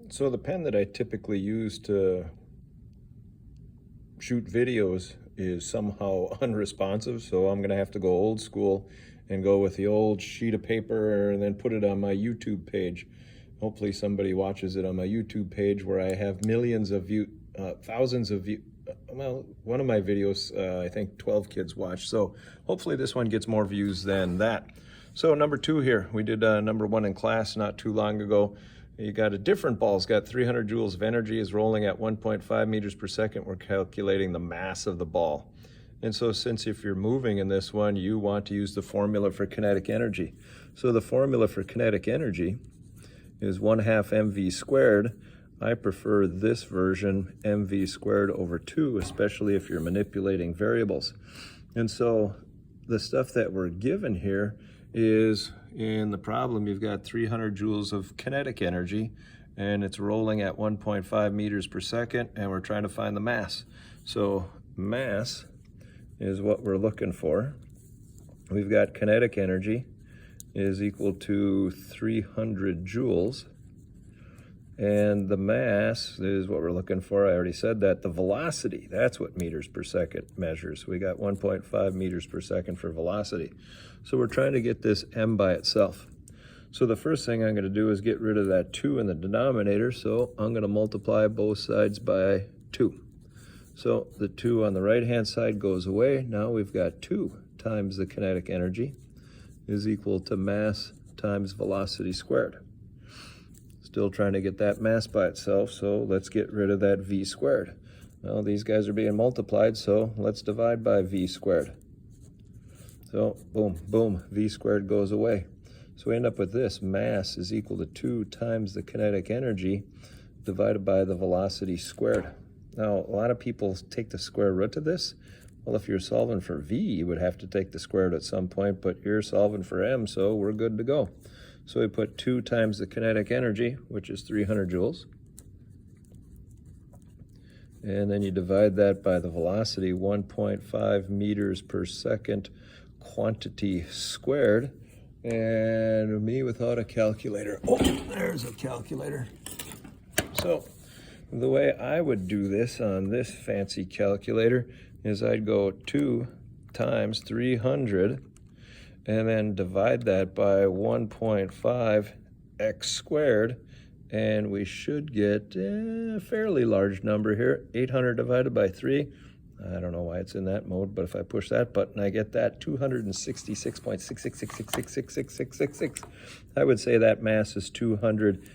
So the pen that I typically use to shoot videos is somehow unresponsive, so I'm gonna have to go old school and go with the old sheet of paper and then put it on my YouTube page. Hopefully somebody watches it on my YouTube page where I have millions of views, thousands of views. Well, one of my videos, I think 12 kids watched, so hopefully this one gets more views than that. So number 2 here, we did number 1 in class not too long ago. You got a different ball. It's got 300 joules of energy, is rolling at 1.5 meters per second. We're calculating the mass of the ball. And so since if you're moving in this one, you want to use the formula for kinetic energy. So the formula for kinetic energy is 1/2 mv squared. I prefer this version, mv squared over 2, especially if you're manipulating variables. And so the stuff that we're given here is, in the problem, you've got 300 joules of kinetic energy, and it's rolling at 1.5 meters per second, and we're trying to find the mass. So mass is what we're looking for. We've got kinetic energy is equal to 300 joules, and the mass is what we're looking for. I already said that. The velocity, that's what meters per second measures. We got 1.5 meters per second for velocity. So we're trying to get this m by itself. So the first thing I'm going to do is get rid of that 2 in the denominator. So I'm going to multiply both sides by 2. So the 2 on the right-hand side goes away. Now we've got 2 times the kinetic energy is equal to mass times velocity squared. Still trying to get that mass by itself, so let's get rid of that v squared. Well, these guys are being multiplied, so let's divide by v squared. So boom, boom, v squared goes away. So we end up with this. Mass is equal to 2 times the kinetic energy divided by the velocity squared. Now, a lot of people take the square root of this. Well, if you're solving for v, you would have to take the square root at some point, but you're solving for m, so we're good to go. So we put 2 times the kinetic energy, which is 300 joules. And then you divide that by the velocity, 1.5 meters per second quantity squared. And me without a calculator. Oh, there's a calculator. So the way I would do this on this fancy calculator is I'd go 2 times 300 and then divide that by 1.5 x squared, and we should get a fairly large number here. 800 divided by 3. I don't know why it's in that mode, but if I push that button, I get that 266.666666666. I would say that mass is 206.